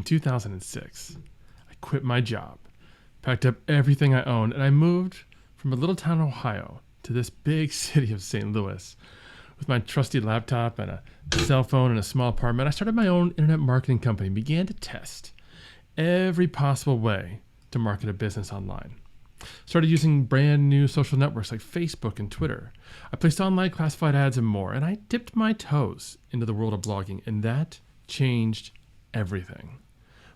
2006, I quit my job, packed up everything I owned, and I moved from a little town in Ohio to this big city of St. Louis. With my trusty laptop and a cell phone and a small apartment, I started my own internet marketing company and began to test every possible way to market a business online. Started using brand new social networks like Facebook and Twitter. I placed online classified ads and more, and I dipped my toes into the world of blogging, and that changed everything.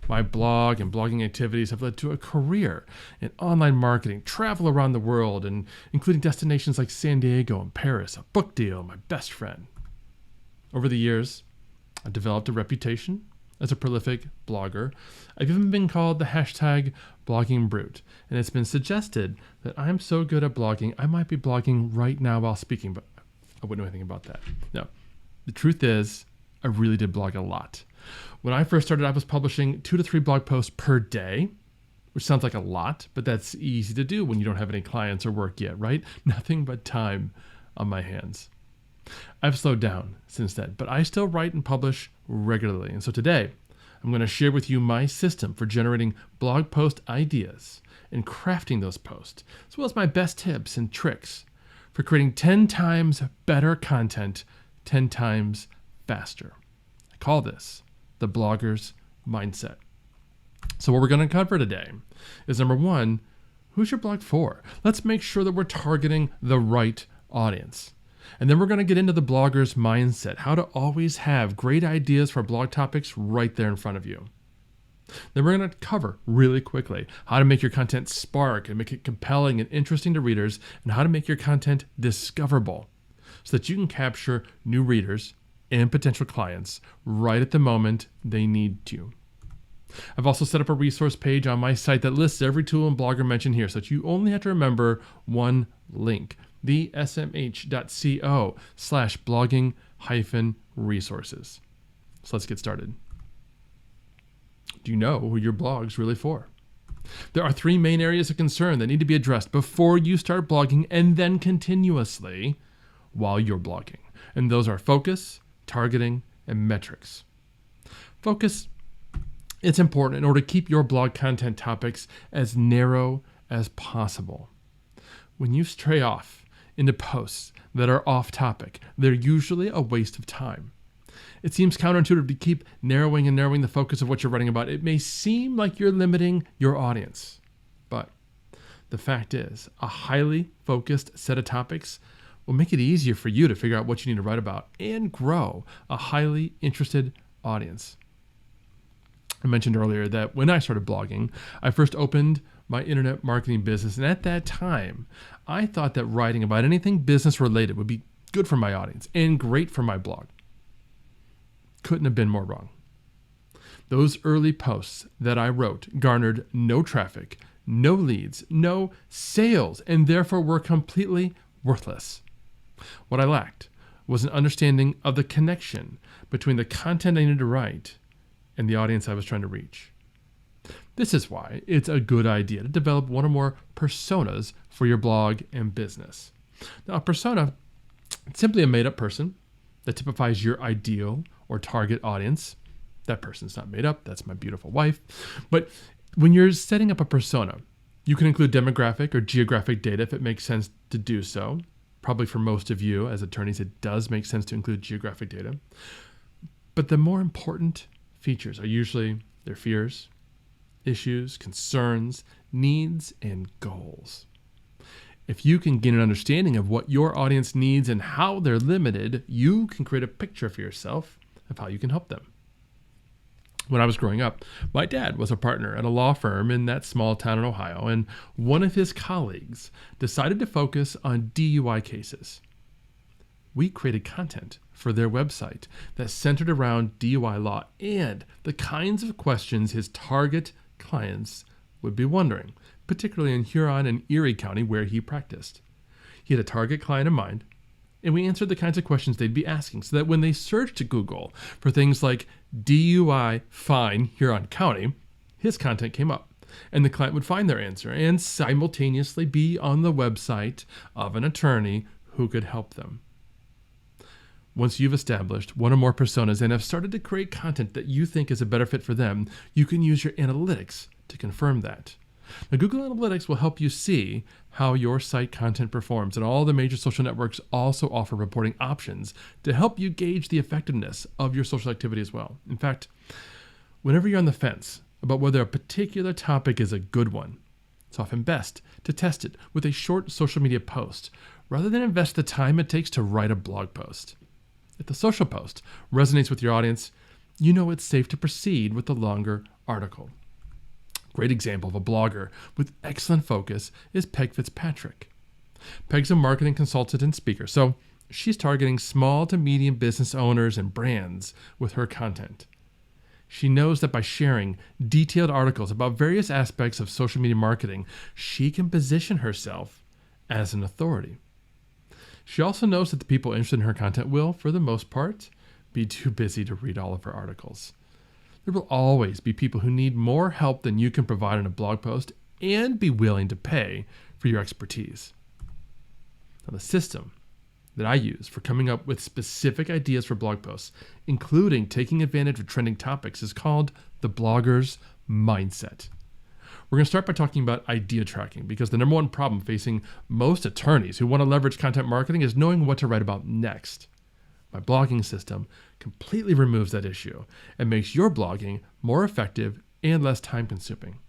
My blog and blogging activities have led to a career in online marketing, travel around the world, and including destinations like San Diego and Paris, a book deal, my best friend. Over the years, I've developed a reputation as a prolific blogger. I've even been called the hashtag blogging brute, and it's been suggested that I'm so good at blogging, I might be blogging right now while speaking, but I wouldn't know anything about that. No, the truth is, I really did blog a lot. When I first started, I was publishing 2 to 3 blog posts per day, which sounds like a lot, but that's easy to do when you don't have any clients or work yet, right? Nothing but time on my hands. I've slowed down since then, but I still write and publish regularly. And so today, I'm going to share with you my system for generating blog post ideas and crafting those posts, as well as my best tips and tricks for creating 10 times better content, 10 times faster. I call this the blogger's mindset. So what we're going to cover today is number 1, who's your blog for? Let's make sure that we're targeting the right audience. And then we're going to get into the blogger's mindset, how to always have great ideas for blog topics right there in front of you. Then we're going to cover really quickly how to make your content spark and make it compelling and interesting to readers, and how to make your content discoverable so that you can capture new readers and potential clients right at the moment they need you. I've also set up a resource page on my site that lists every tool and blogger mentioned here, so that you only have to remember one link: the smh.co/blogging-resources. So let's get started. Do you know who your blog's really for? There are 3 main areas of concern that need to be addressed before you start blogging, and then continuously while you're blogging. And those are focus, targeting, and metrics. Focus, it's important in order to keep your blog content topics as narrow as possible. When you stray off into posts that are off topic, they're usually a waste of time. It seems counterintuitive to keep narrowing the focus of what you're writing about. It may seem like you're limiting your audience, but the fact is, a highly focused set of topics will make it easier for you to figure out what you need to write about and grow a highly interested audience. I mentioned earlier that when I started blogging, I first opened my internet marketing business, and at that time, I thought that writing about anything business related would be good for my audience and great for my blog. Couldn't have been more wrong. Those early posts that I wrote garnered no traffic, no leads, no sales, and therefore were completely worthless. What I lacked was an understanding of the connection between the content I needed to write and the audience I was trying to reach. This is why it's a good idea to develop one or more personas for your blog and business. Now, a persona is simply a made-up person that typifies your ideal or target audience. That person's not made up. That's my beautiful wife. But when you're setting up a persona, you can include demographic or geographic data if it makes sense to do so. Probably for most of you as attorneys, it does make sense to include geographic data. But the more important features are usually their fears, issues, concerns, needs, and goals. If you can gain an understanding of what your audience needs and how they're limited, you can create a picture for yourself of how you can help them. When I was growing up, my dad was a partner at a law firm in that small town in Ohio, and one of his colleagues decided to focus on DUI cases. We created content for their website that centered around DUI law and the kinds of questions his target clients would be wondering, particularly in Huron and Erie County where he practiced. He had a target client in mind, and we answered the kinds of questions they'd be asking so that when they searched Google for things like DUI fine Huron County, his content came up, and the client would find their answer and simultaneously be on the website of an attorney who could help them. Once you've established one or more personas and have started to create content that you think is a better fit for them, you can use your analytics to confirm that. Now, Google Analytics will help you see how your site content performs, and all the major social networks also offer reporting options to help you gauge the effectiveness of your social activity as well. In fact, whenever you're on the fence about whether a particular topic is a good one, it's often best to test it with a short social media post rather than invest the time it takes to write a blog post. If the social post resonates with your audience, you know it's safe to proceed with the longer article. Great example of a blogger with excellent focus is Peg Fitzpatrick. Peg's a marketing consultant and speaker, so she's targeting small to medium business owners and brands with her content. She knows that by sharing detailed articles about various aspects of social media marketing, she can position herself as an authority. She also knows that the people interested in her content will, for the most part, be too busy to read all of her articles. There will always be people who need more help than you can provide in a blog post and be willing to pay for your expertise. Now, the system that I use for coming up with specific ideas for blog posts, including taking advantage of trending topics, is called the blogger's mindset. We're going to start by talking about idea tracking, because the number one problem facing most attorneys who want to leverage content marketing is knowing what to write about next. My blogging system completely removes that issue and makes your blogging more effective and less time-consuming.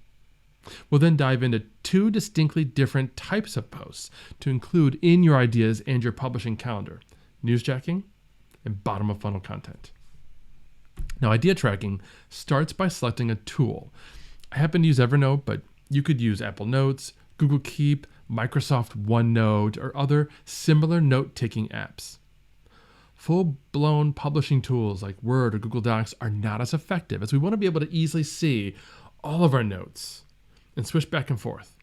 We'll then dive into two distinctly different types of posts to include in your ideas and your publishing calendar: newsjacking and bottom-of-funnel content. Now, idea tracking starts by selecting a tool. I happen to use Evernote, but you could use Apple Notes, Google Keep, Microsoft OneNote, or other similar note-taking apps. Full-blown publishing tools like Word or Google Docs are not as effective, as we want to be able to easily see all of our notes and switch back and forth.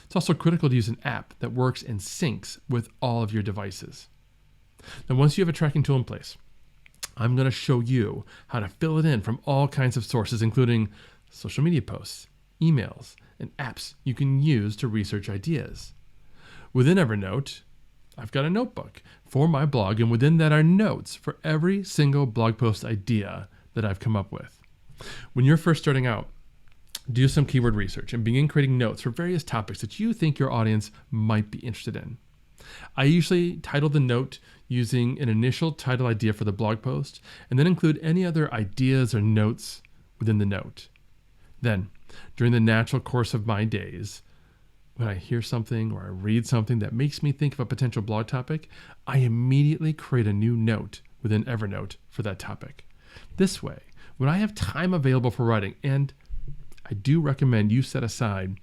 It's also critical to use an app that works and syncs with all of your devices. Now, once you have a tracking tool in place, I'm going to show you how to fill it in from all kinds of sources, including social media posts, emails, and apps you can use to research ideas. Within Evernote, I've got a notebook for my blog, and within that are notes for every single blog post idea that I've come up with. When you're first starting out, do some keyword research and begin creating notes for various topics that you think your audience might be interested in. I usually title the note using an initial title idea for the blog post, and then include any other ideas or notes within the note. Then, during the natural course of my days, when I hear something or I read something that makes me think of a potential blog topic, I immediately create a new note within Evernote for that topic. This way, when I have time available for writing, and I do recommend you set aside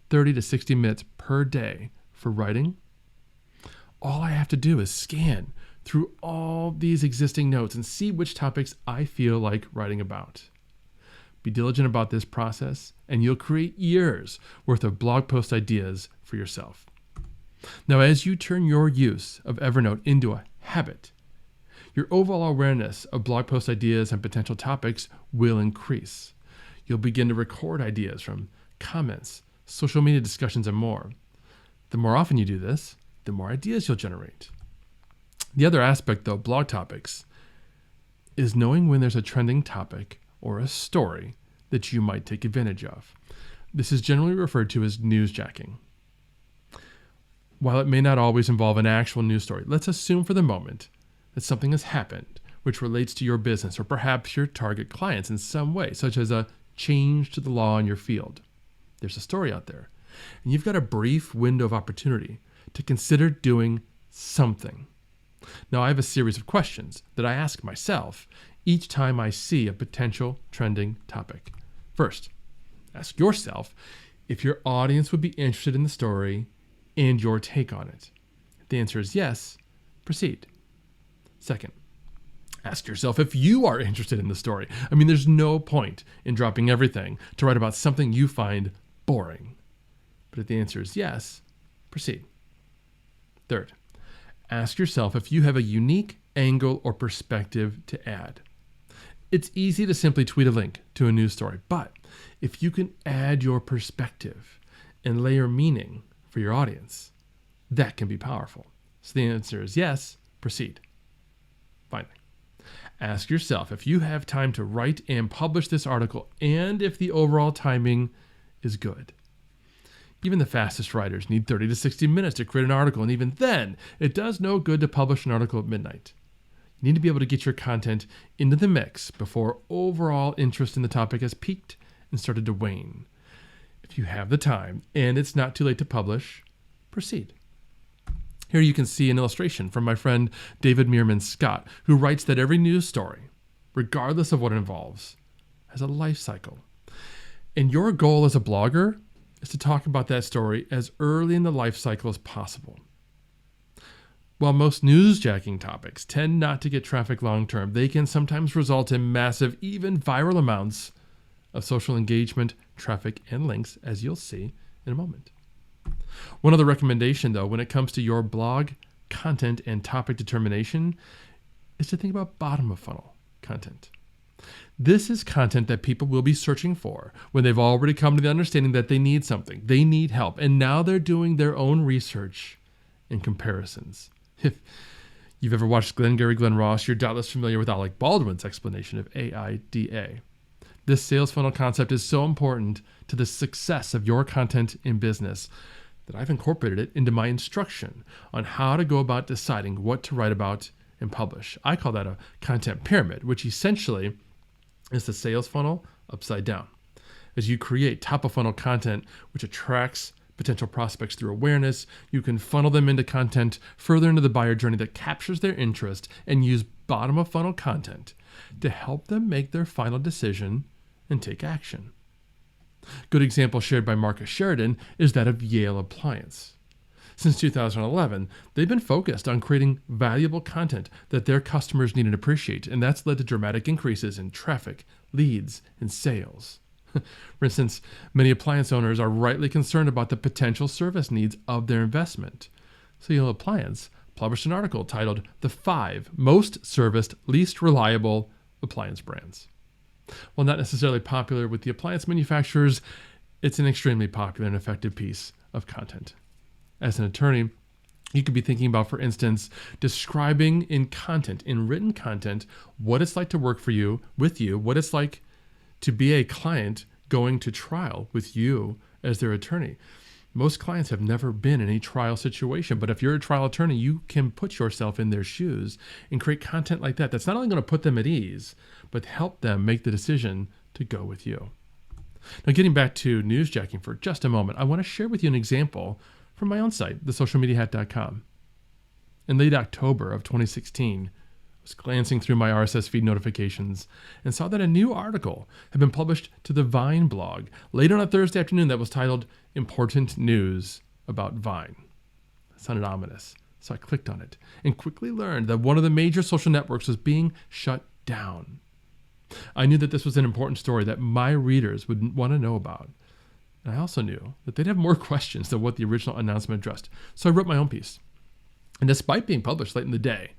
30 to 60 minutes per day for writing, all I have to do is scan through all these existing notes and see which topics I feel like writing about. Be diligent about this process, and you'll create years worth of blog post ideas for yourself. Now, as you turn your use of Evernote into a habit, your overall awareness of blog post ideas and potential topics will increase. You'll begin to record ideas from comments, social media discussions, and more. The more often you do this, the more ideas you'll generate. The other aspect, though, of blog topics is knowing when there's a trending topic or a story that you might take advantage of. This is generally referred to as newsjacking. While it may not always involve an actual news story, let's assume for the moment that something has happened which relates to your business or perhaps your target clients in some way, such as a change to the law in your field. There's a story out there, and you've got a brief window of opportunity to consider doing something. Now, I have a series of questions that I ask myself each time I see a potential trending topic. First, ask yourself if your audience would be interested in the story and your take on it. If the answer is yes, proceed. Second, ask yourself if you are interested in the story. There's no point in dropping everything to write about something you find boring. But if the answer is yes, proceed. Third, ask yourself if you have a unique angle or perspective to add. It's easy to simply tweet a link to a news story, but if you can add your perspective and layer meaning for your audience, that can be powerful. So the answer is yes, proceed. Finally, ask yourself if you have time to write and publish this article and if the overall timing is good. Even the fastest writers need 30 to 60 minutes to create an article, and even then, it does no good to publish an article at midnight. You need to be able to get your content into the mix before overall interest in the topic has peaked and started to wane. If you have the time and it's not too late to publish, proceed. Here you can see an illustration from my friend David Meerman Scott, who writes that every news story, regardless of what it involves, has a life cycle. And your goal as a blogger is to talk about that story as early in the life cycle as possible. While most newsjacking topics tend not to get traffic long-term, they can sometimes result in massive, even viral amounts of social engagement, traffic, and links, as you'll see in a moment. One other recommendation, though, when it comes to your blog content and topic determination is to think about bottom-of-funnel content. This is content that people will be searching for when they've already come to the understanding that they need something, they need help, and now they're doing their own research and comparisons. If you've ever watched Glengarry Glen Ross, you're doubtless familiar with Alec Baldwin's explanation of AIDA. This sales funnel concept is so important to the success of your content in business that I've incorporated it into my instruction on how to go about deciding what to write about and publish. I call that a content pyramid, which essentially is the sales funnel upside down. As you create top-of-funnel content which attracts potential prospects through awareness, you can funnel them into content further into the buyer journey that captures their interest and use bottom-of-funnel content to help them make their final decision and take action. Good example shared by Marcus Sheridan is that of Yale Appliance. Since 2011, they've been focused on creating valuable content that their customers need and appreciate, and that's led to dramatic increases in traffic, leads, and sales. For instance, many appliance owners are rightly concerned about the potential service needs of their investment. So Yale Appliance published an article titled "The 5 Most Serviced, Least Reliable Appliance Brands." While not necessarily popular with the appliance manufacturers, it's an extremely popular and effective piece of content. As an attorney, you could be thinking about, for instance, describing in written content, what it's like to work for you, with you, what it's like to be a client going to trial with you as their attorney. Most clients have never been in a trial situation, but if you're a trial attorney, you can put yourself in their shoes and create content like that. That's not only going to put them at ease, but help them make the decision to go with you. Now, getting back to newsjacking for just a moment, I want to share with you an example from my own site, thesocialmediahat.com. In late October of 2016, I was glancing through my RSS feed notifications and saw that a new article had been published to the Vine blog late on a Thursday afternoon that was titled "Important News About Vine." It sounded ominous, so I clicked on it and quickly learned that one of the major social networks was being shut down. I knew that this was an important story that my readers would want to know about. And I also knew that they'd have more questions than what the original announcement addressed, so I wrote my own piece. And despite being published late in the day,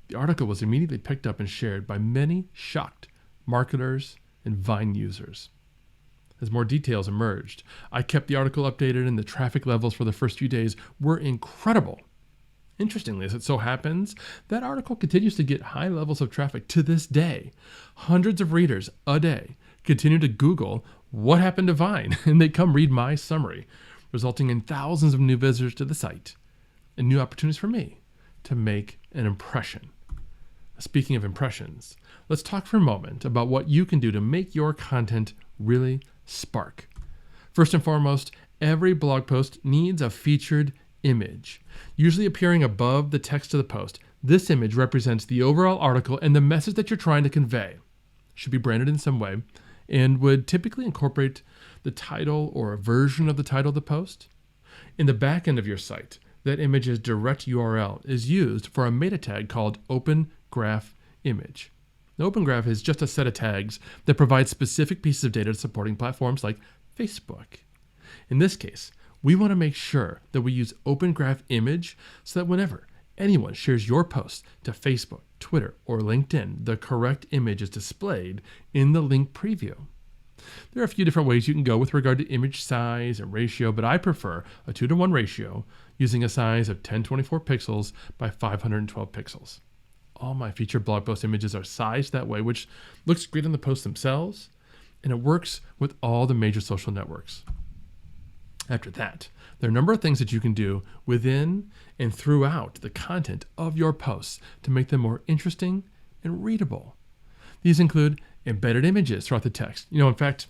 the article was immediately picked up and shared by many shocked marketers and Vine users. As more details emerged, I kept the article updated, and the traffic levels for the first few days were incredible. Interestingly, as it so happens, that article continues to get high levels of traffic to this day. Hundreds of readers a day continue to Google what happened to Vine, and they come read my summary, resulting in thousands of new visitors to the site and new opportunities for me to make an impression. Speaking of impressions, let's talk for a moment about what you can do to make your content really spark. First and foremost, every blog post needs a featured image, usually appearing above the text of the post. This image represents the overall article and the message that you're trying to convey. It should be branded in some way and would typically incorporate the title or a version of the title of the post. In the back end of your site, that image's direct URL is used for a meta tag called Open Graph Image. The Open Graph is just a set of tags that provide specific pieces of data to supporting platforms like Facebook. In this case, we want to make sure that we use Open Graph Image so that whenever anyone shares your post to Facebook, Twitter, or LinkedIn, the correct image is displayed in the link preview. There are a few different ways you can go with regard to image size and ratio, but I prefer a 2-to-1 ratio using a size of 1024 pixels by 512 pixels. All my featured blog post images are sized that way, which looks great on the posts themselves, and it works with all the major social networks. After that, there are a number of things that you can do within and throughout the content of your posts to make them more interesting and readable. These include embedded images throughout the text. In fact,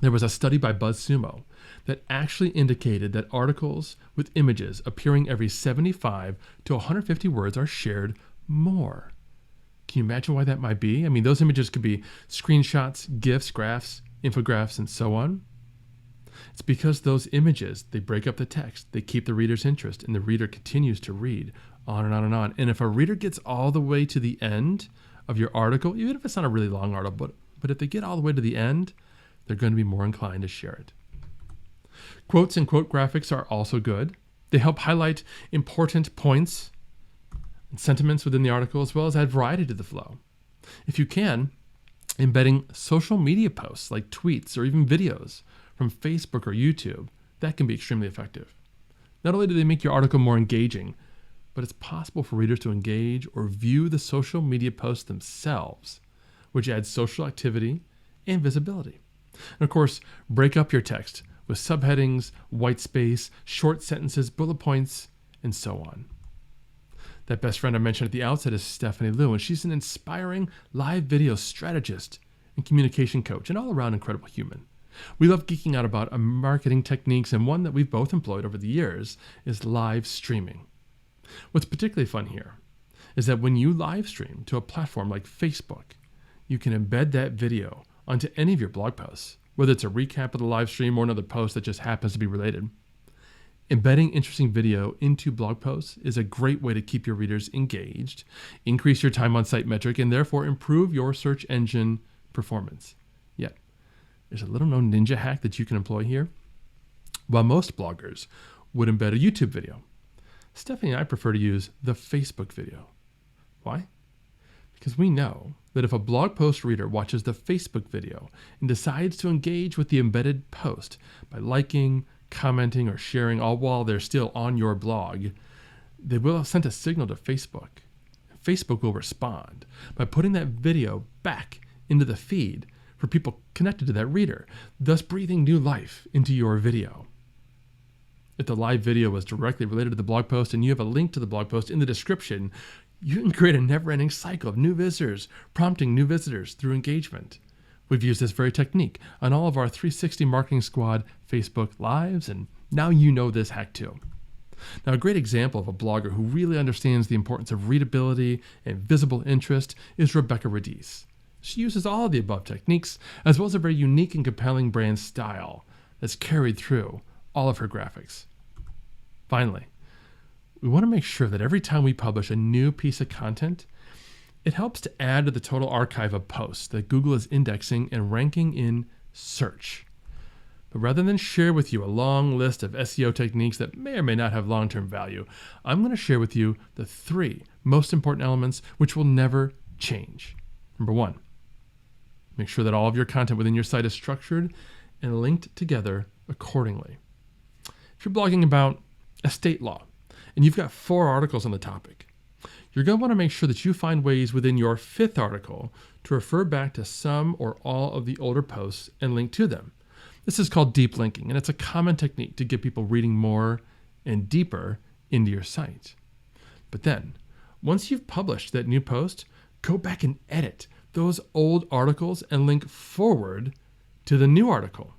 there was a study by BuzzSumo that actually indicated that articles with images appearing every 75 to 150 words are shared more. Can you imagine why that might be? Those images could be screenshots, GIFs, graphs, infographics, and so on. It's because those images, they break up the text, they keep the reader's interest, and the reader continues to read on and on and on. And if a reader gets all the way to the end of your article, even if it's not a really long article, but if they get all the way to the end, they're going to be more inclined to share it. Quotes and quote graphics are also good. They help highlight important points and sentiments within the article, as well as add variety to the flow. If you can, embedding social media posts like tweets or even videos from Facebook or YouTube, that can be extremely effective. Not only do they make your article more engaging, but it's possible for readers to engage or view the social media posts themselves, which adds social activity and visibility. And of course, break up your text with subheadings, white space, short sentences, bullet points, and so on. That best friend I mentioned at the outset is Stephanie Liu, and she's an inspiring live video strategist and communication coach, and all-around incredible human. We love geeking out about marketing techniques, and one that we've both employed over the years is live streaming. What's particularly fun here is that when you live stream to a platform like Facebook, you can embed that video onto any of your blog posts, whether it's a recap of the live stream or another post that just happens to be related. Embedding interesting video into blog posts is a great way to keep your readers engaged, increase your time on site metric, and therefore improve your search engine performance. Yet, there's a little known ninja hack that you can employ here. While most bloggers would embed a YouTube video, Stephanie and I prefer to use the Facebook video. Why? Because we know that if a blog post reader watches the Facebook video and decides to engage with the embedded post by liking, commenting, or sharing, all while they're still on your blog, they will have sent a signal to Facebook. Facebook will respond by putting that video back into the feed for people connected to that reader, thus breathing new life into your video. If the live video was directly related to the blog post and you have a link to the blog post in the description, you can create a never-ending cycle of new visitors, prompting new visitors through engagement. We've used this very technique on all of our 360 Marketing Squad Facebook Lives, and now you know this hack too. Now, a great example of a blogger who really understands the importance of readability and visible interest is Rebecca Radice. She uses all of the above techniques, as well as a very unique and compelling brand style that's carried through all of her graphics. Finally, we want to make sure that every time we publish a new piece of content, it helps to add to the total archive of posts that Google is indexing and ranking in search. But rather than share with you a long list of SEO techniques that may or may not have long-term value, I'm going to share with you the 3 most important elements which will never change. Number 1, make sure that all of your content within your site is structured and linked together accordingly. If you're blogging about estate law and you've got 4 articles on the topic, you're going to want to make sure that you find ways within your 5th article to refer back to some or all of the older posts and link to them. This is called deep linking, and it's a common technique to get people reading more and deeper into your site. But then, once you've published that new post, go back and edit those old articles and link forward to the new article.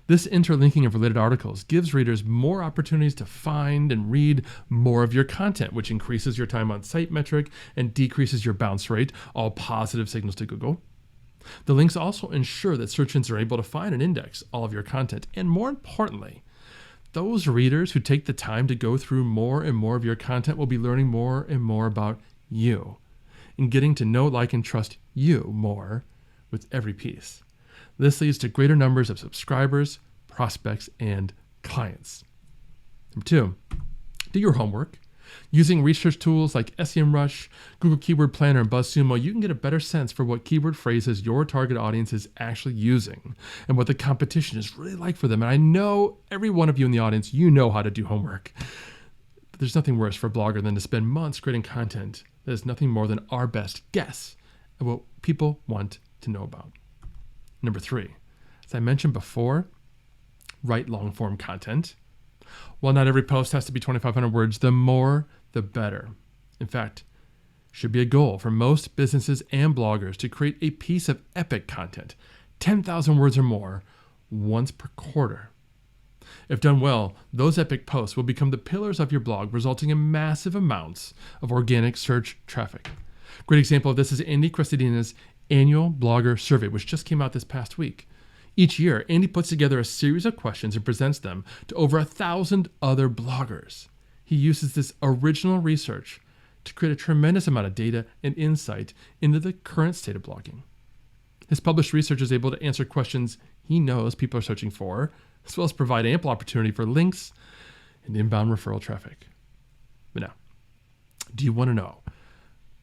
This interlinking of related articles gives readers more opportunities to find and read more of your content, which increases your time on site metric and decreases your bounce rate, all positive signals to Google. The links also ensure that search engines are able to find and index all of your content. And more importantly, those readers who take the time to go through more and more of your content will be learning more and more about you and getting to know, like, and trust you more with every piece. This leads to greater numbers of subscribers, prospects, and clients. Number 2, do your homework. Using research tools like SEMrush, Google Keyword Planner, and BuzzSumo, you can get a better sense for what keyword phrases your target audience is actually using and what the competition is really like for them. And I know every one of you in the audience, you know how to do homework. But there's nothing worse for a blogger than to spend months creating content that is nothing more than our best guess at what people want to know about. Number 3, as I mentioned before, write long-form content. While not every post has to be 2,500 words, the more, the better. In fact, it should be a goal for most businesses and bloggers to create a piece of epic content, 10,000 words or more, once per quarter. If done well, those epic posts will become the pillars of your blog, resulting in massive amounts of organic search traffic. Great example of this is Andy Crestodina's annual blogger survey, which just came out this past week. Each year, Andy puts together a series of questions and presents them to over 1,000 other bloggers. He uses this original research to create a tremendous amount of data and insight into the current state of blogging. His published research is able to answer questions he knows people are searching for, as well as provide ample opportunity for links and inbound referral traffic. But now, do you want to know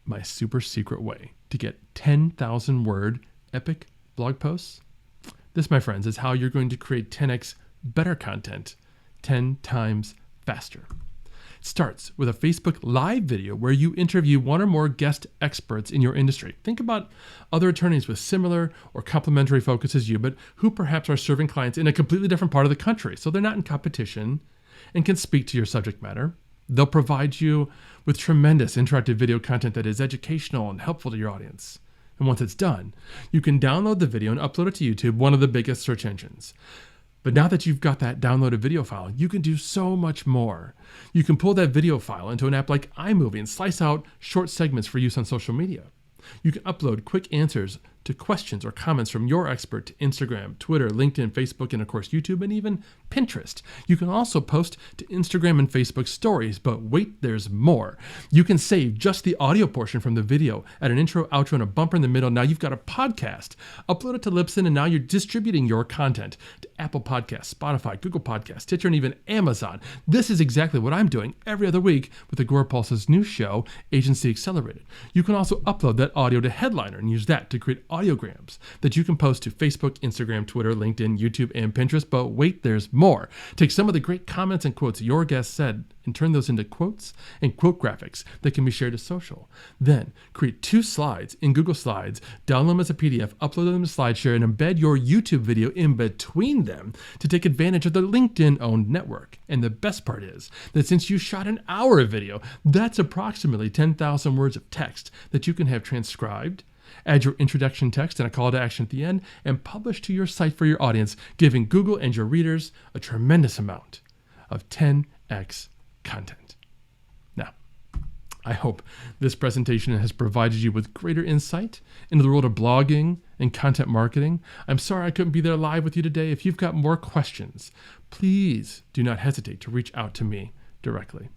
my super secret way to get 10,000 word epic blog posts? This, my friends, is how you're going to create 10x better content 10 times faster. It starts with a Facebook Live video where you interview one or more guest experts in your industry. Think about other attorneys with similar or complementary focus as you, but who perhaps are serving clients in a completely different part of the country, so they're not in competition and can speak to your subject matter. They'll provide you with tremendous interactive video content that is educational and helpful to your audience. And once it's done, you can download the video and upload it to YouTube, one of the biggest search engines. But now that you've got that downloaded video file, you can do so much more. You can pull that video file into an app like iMovie and slice out short segments for use on social media. You can upload quick answers to questions or comments from your expert to Instagram, Twitter, LinkedIn, Facebook, and of course YouTube, and even Pinterest. You can also post to Instagram and Facebook stories, but wait, there's more. You can save just the audio portion from the video, add an intro, outro, and a bumper in the middle. Now you've got a podcast. Upload it to Libsyn, and now you're distributing your content to Apple Podcasts, Spotify, Google Podcasts, Stitcher, and even Amazon. This is exactly what I'm doing every other week with Agora Pulse's new show, Agency Accelerated. You can also upload that audio to Headliner and use that to create audiograms that you can post to Facebook, Instagram, Twitter, LinkedIn, YouTube, and Pinterest. But wait, there's more. Take some of the great comments and quotes your guests said and turn those into quotes and quote graphics that can be shared to social. Then create 2 slides in Google Slides, download them as a PDF, upload them to SlideShare, and embed your YouTube video in between them to take advantage of the LinkedIn-owned network. And the best part is that since you shot an hour of video, that's approximately 10,000 words of text that you can have transcribed, add your introduction text and a call to action at the end, and publish to your site for your audience, giving Google and your readers a tremendous amount of 10x content. Now, I hope this presentation has provided you with greater insight into the world of blogging and content marketing. I'm sorry I couldn't be there live with you today. If you've got more questions, please do not hesitate to reach out to me directly.